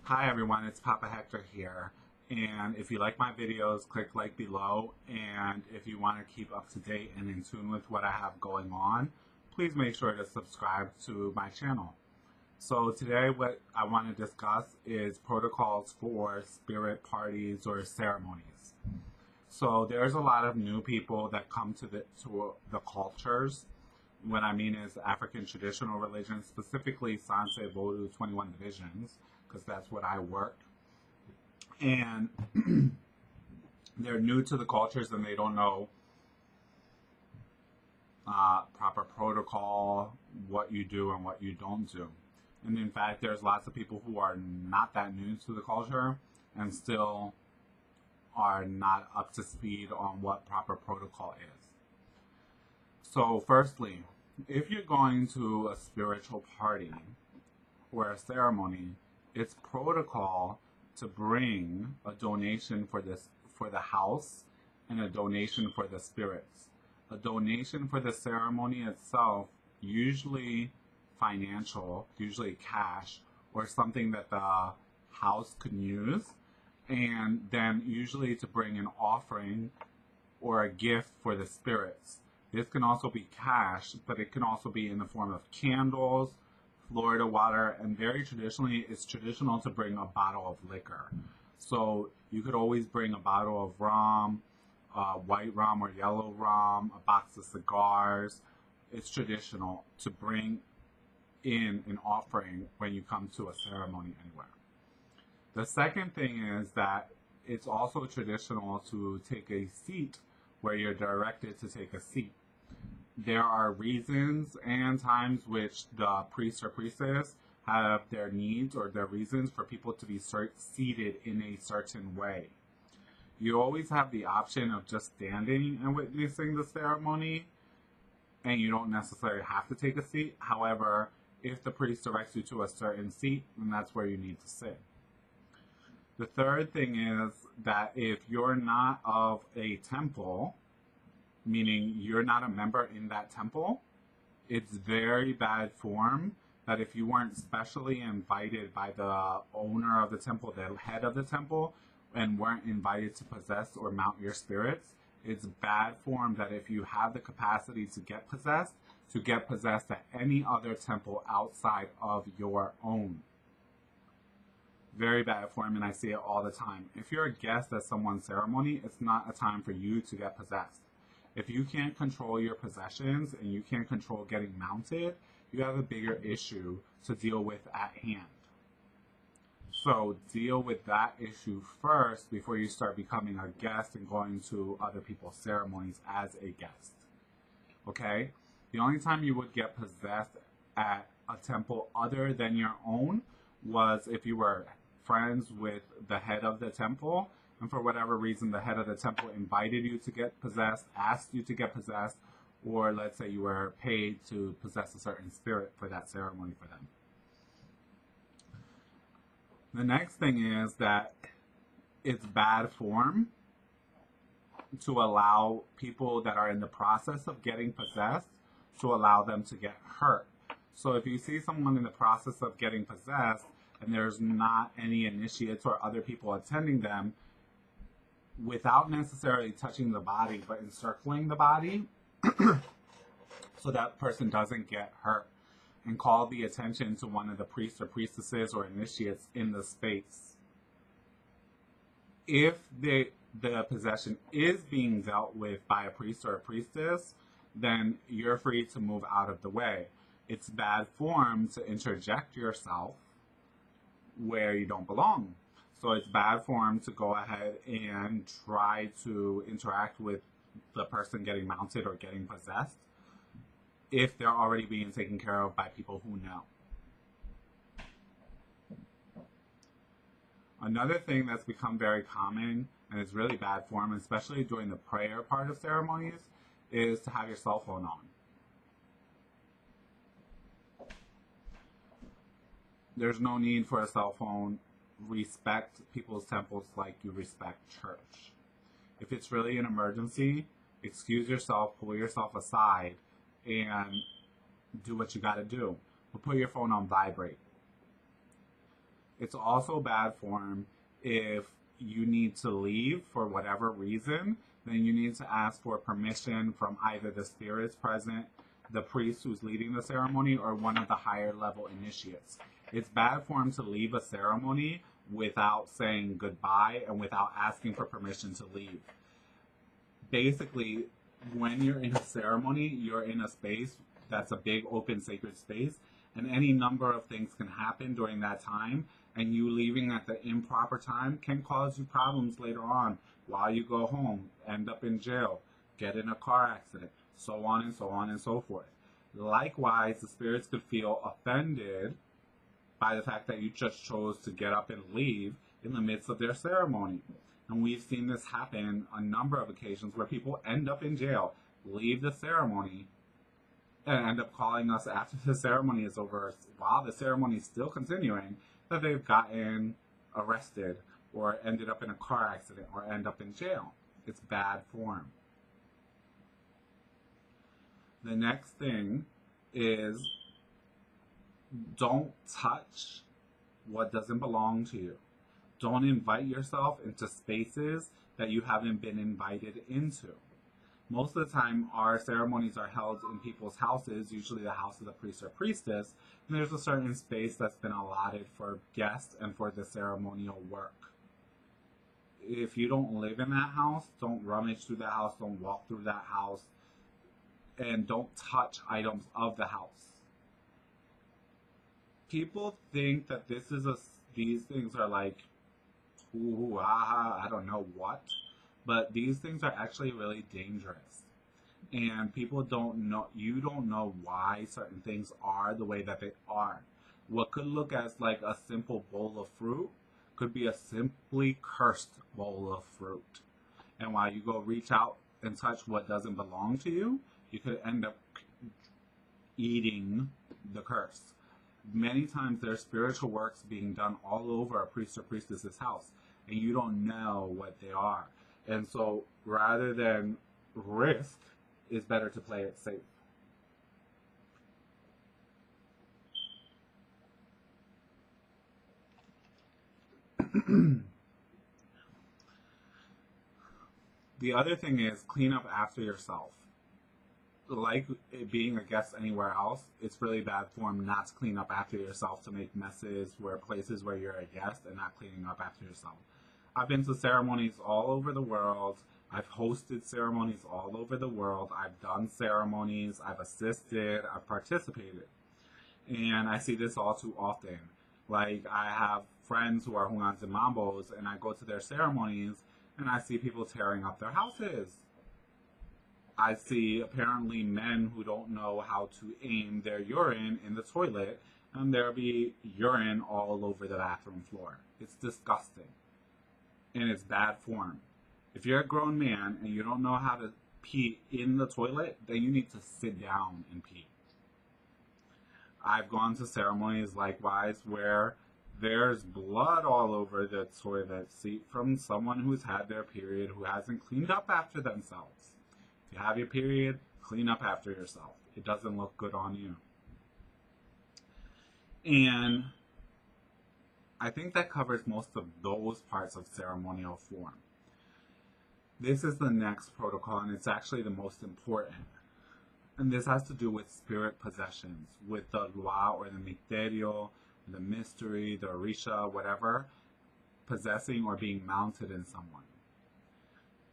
Hi everyone, it's Papa Hector here. And if you like my videos, click like below. And if you want to keep up to date and in tune with what I have going on, please make sure to subscribe to my channel. So today what I want to discuss is protocols for spirit parties or ceremonies. So there's a lot of new people that come to the cultures. What I mean is African traditional religions, specifically Sanse, Vodou, 21 divisions, because that's what I work. And they're new to the cultures and they don't know proper protocol, what you do and what you don't do. And in fact, there's lots of people who are not that new to the culture and still are not up to speed on what proper protocol is. So firstly, if you're going to a spiritual party or a ceremony, it's protocol to bring a donation for the house and a donation for the spirits. A donation for the ceremony itself, usually financial, usually cash, or something that the house could use, and then usually to bring an offering or a gift for the spirits. This can also be cash, but it can also be in the form of candles, Florida water, and very traditionally, it's traditional to bring a bottle of liquor. So you could always bring a bottle of rum, white rum or yellow rum, a box of cigars. It's traditional to bring in an offering when you come to a ceremony anywhere. The second thing is that it's also traditional to take a seat where you're directed to take a seat. There are reasons and times which the priest or priestess have their needs or their reasons for people to be seated in a certain way. You always have the option of just standing and witnessing the ceremony, and you don't necessarily have to take a seat. However, if the priest directs you to a certain seat, then that's where you need to sit. The third thing is that if you're not of a temple, meaning you're not a member in that temple, it's very bad form that if you weren't specially invited by the owner of the temple, the head of the temple, and weren't invited to possess or mount your spirits, it's bad form that if you have the capacity to get possessed at any other temple outside of your own. Very bad form, and I see it all the time. If you're a guest at someone's ceremony, it's not a time for you to get possessed. If you can't control your possessions and you can't control getting mounted, you have a bigger issue to deal with at hand. So deal with that issue first before you start becoming a guest and going to other people's ceremonies as a guest. Okay? The only time you would get possessed at a temple other than your own was if you were friends with the head of the temple, and for whatever reason the head of the temple invited you to get possessed, asked you to get possessed, or let's say you were paid to possess a certain spirit for that ceremony for them. The next thing is that it's bad form to allow people that are in the process of getting possessed to allow them to get hurt. So if you see someone in the process of getting possessed and there's not any initiates or other people attending them, without necessarily touching the body, but encircling the body so that person doesn't get hurt, and call the attention to one of the priests or priestesses or initiates in the space. If the possession is being dealt with by a priest or a priestess, then you're free to move out of the way. It's bad form to interject yourself where you don't belong. So it's bad form to go ahead and try to interact with the person getting mounted or getting possessed if they're already being taken care of by people who know. Another thing that's become very common and is really bad form, especially during the prayer part of ceremonies, is to have your cell phone on. There's no need for a cell phone. Respect people's temples like you respect church. If it's really an emergency, excuse yourself, pull yourself aside, and do what you gotta do. But put your phone on vibrate. It's also bad form if you need to leave for whatever reason, then you need to ask for permission from either the spirits present, the priest who's leading the ceremony, or one of the higher level initiates. It's bad form to leave a ceremony without saying goodbye and without asking for permission to leave. Basically, when you're in a ceremony, you're in a space that's a big open sacred space, and any number of things can happen during that time, and you leaving at the improper time can cause you problems later on while you go home, end up in jail, get in a car accident, so on and so on and so forth. Likewise, the spirits could feel offended by the fact that you just chose to get up and leave in the midst of their ceremony. And we've seen this happen on a number of occasions where people end up in jail, leave the ceremony, and end up calling us after the ceremony is over while the ceremony is still continuing that they've gotten arrested or ended up in a car accident or end up in jail. It's bad form. The next thing is don't touch what doesn't belong to you. Don't invite yourself into spaces that you haven't been invited into. Most of the time, our ceremonies are held in people's houses, usually the house of the priest or priestess, and there's a certain space that's been allotted for guests and for the ceremonial work. If you don't live in that house, don't rummage through that house, don't walk through that house, and don't touch items of the house. People think that these things are like, ooh, aha, I don't know what, but these things are actually really dangerous. And people don't know, you don't know why certain things are the way that they are. What could look as like a simple bowl of fruit could be a simply cursed bowl of fruit. And while you go reach out and touch what doesn't belong to you, you could end up eating the curse. Many times there's spiritual works being done all over a priest or priestess's house, and you don't know what they are. And so rather than risk, it's better to play it safe. The other thing is clean up after yourself. Like being a guest anywhere else, it's really bad form not to clean up after yourself, to make messes where places where you're a guest and not cleaning up after yourself. I've been to ceremonies all over the world. I've hosted ceremonies all over the world. I've done ceremonies. I've assisted. I've participated. And I see this all too often. Like, I have friends who are Hungans and Mambos, and I go to their ceremonies, and I see people tearing up their houses. I see apparently men who don't know how to aim their urine in the toilet, and there'll be urine all over the bathroom floor. It's disgusting. And it's bad form. If you're a grown man and you don't know how to pee in the toilet, then you need to sit down and pee. I've gone to ceremonies likewise where there's blood all over the toilet seat from someone who's had their period who hasn't cleaned up after themselves. If you have your period, clean up after yourself. It doesn't look good on you. And I think that covers most of those parts of ceremonial form. This is the next protocol, and it's actually the most important. And this has to do with spirit possessions, with the lua or the misterio, the mystery, the orisha, whatever, possessing or being mounted in someone.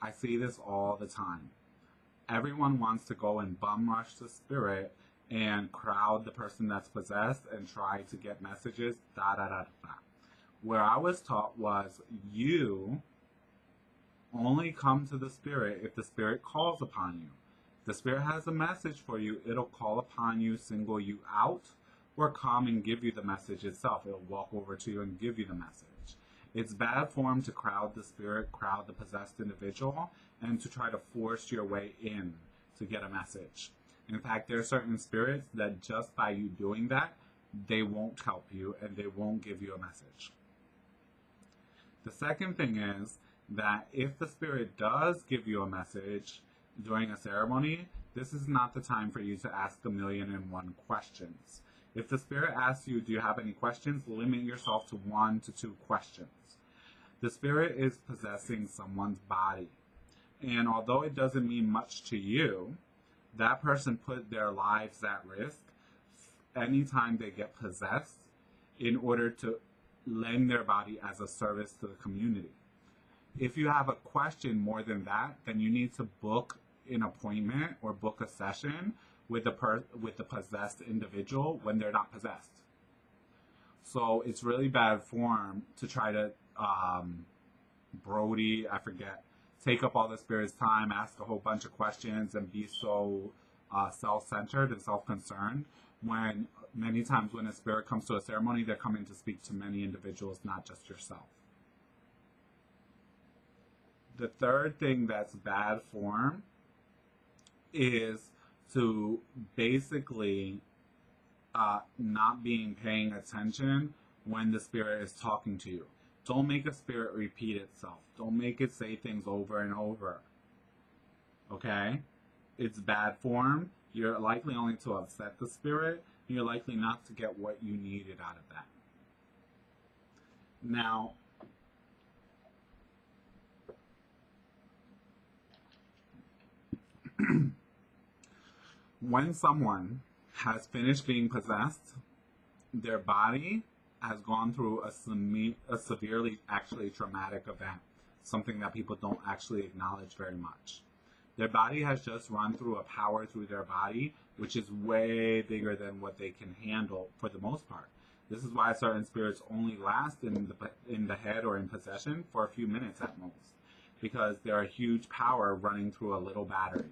I see this all the time. Everyone wants to go and bum rush the spirit and crowd the person that's possessed and try to get messages, Where I was taught was, you only come to the spirit if the spirit calls upon you. If the spirit has a message for you, it'll call upon you, single you out, or come and give you the message itself. It'll walk over to you and give you the message. It's bad form to crowd the spirit, crowd the possessed individual, and to try to force your way in to get a message. In fact, there are certain spirits that just by you doing that, they won't help you and they won't give you a message. The second thing is that if the spirit does give you a message during a ceremony, this is not the time for you to ask 1,000,001 questions. If the Spirit asks you, do you have any questions? Limit yourself to 1 to 2 questions. The Spirit is possessing someone's body. And although it doesn't mean much to you, that person put their lives at risk anytime they get possessed in order to lend their body as a service to the community. If you have a question more than that, then you need to book an appointment or book a session with the possessed individual when they're not possessed. So it's really bad form to try to take up all the Spirit's time, ask a whole bunch of questions, and be so self-centered and self-concerned, when many times when a Spirit comes to a ceremony, they're coming to speak to many individuals, not just yourself. The third thing that's bad form is to basically not paying attention when the Spirit is talking to you. Don't make a Spirit repeat itself. Don't make it say things over and over. Okay? It's bad form. You're likely only to upset the Spirit. You're likely not to get what you needed out of that. Now, when someone has finished being possessed, their body has gone through a severely actually traumatic event, something that people don't actually acknowledge very much. Their body has just run through a power through their body, which is way bigger than what they can handle for the most part. This is why certain spirits only last in the head or in possession for a few minutes at most, because they're a huge power running through a little battery.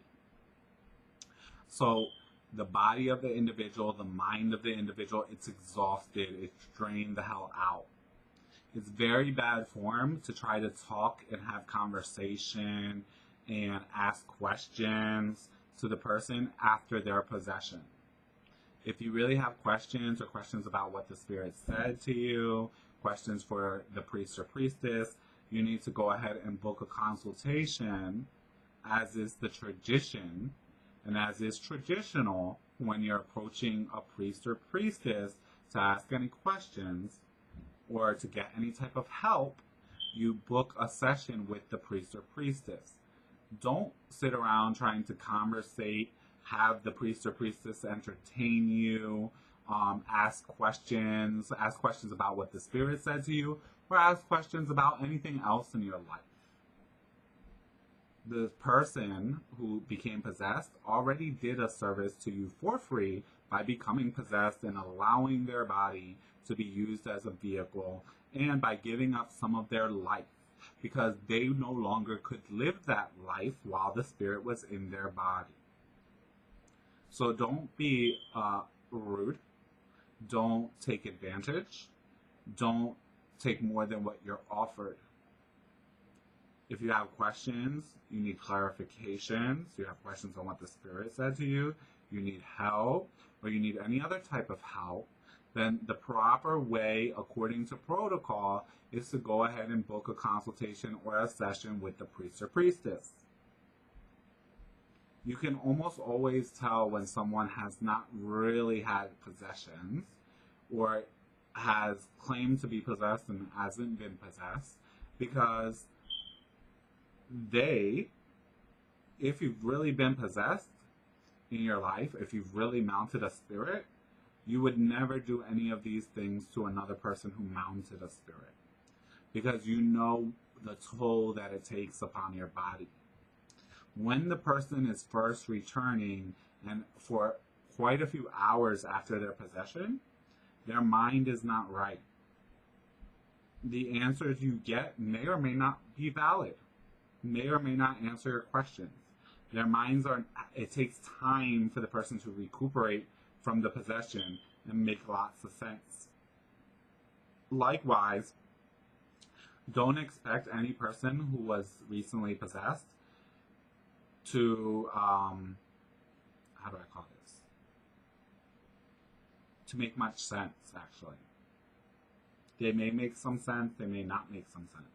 So the body of the individual, the mind of the individual, it's exhausted, it's drained the hell out. It's very bad form to try to talk and have conversation and ask questions to the person after their possession. If you really have questions or questions about what the Spirit said to you, questions for the priest or priestess, you need to go ahead and book a consultation, as is the tradition. And as is traditional, when you're approaching a priest or priestess to ask any questions or to get any type of help, you book a session with the priest or priestess. Don't sit around trying to conversate, have the priest or priestess entertain you, ask questions about what the Spirit said to you, or ask questions about anything else in your life. The person who became possessed already did a service to you for free by becoming possessed and allowing their body to be used as a vehicle, and by giving up some of their life, because they no longer could live that life while the Spirit was in their body. So don't be rude. Don't take advantage. Don't take more than what you're offered. If you have questions, you need clarifications, you have questions on what the Spirit said to you, you need help, or you need any other type of help, then the proper way, according to protocol, is to go ahead and book a consultation or a session with the priest or priestess. You can almost always tell when someone has not really had possessions, or has claimed to be possessed and hasn't been possessed, because if you've really been possessed in your life, if you've really mounted a spirit, you would never do any of these things to another person who mounted a spirit, because you know the toll that it takes upon your body. When the person is first returning, and for quite a few hours after their possession, their mind is not right. The answers you get may or may not be valid, may or may not answer your questions. Their minds it takes time for the person to recuperate from the possession and make lots of sense. Likewise, don't expect any person who was recently possessed to, to make much sense, actually. They may make some sense, they may not make some sense.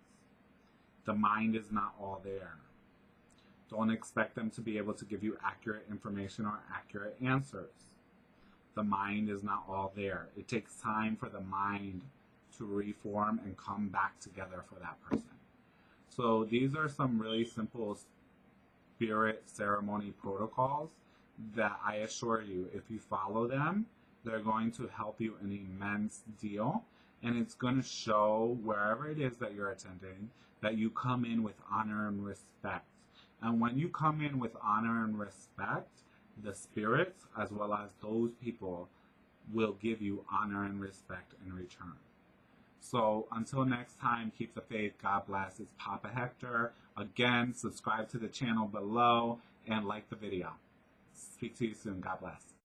The mind is not all there. Don't expect them to be able to give you accurate information or accurate answers. the mind is not all there. It takes time for the mind to reform and come back together for that person. So these are some really simple spirit ceremony protocols that I assure you, if you follow them, they're going to help you an immense deal. And it's going to show wherever it is that you're attending that you come in with honor and respect. And when you come in with honor and respect, the spirits, as well as those people, will give you honor and respect in return. So until next time, keep the faith. God bless. It's Papa Hector. Again, subscribe to the channel below and like the video. Speak to you soon. God bless.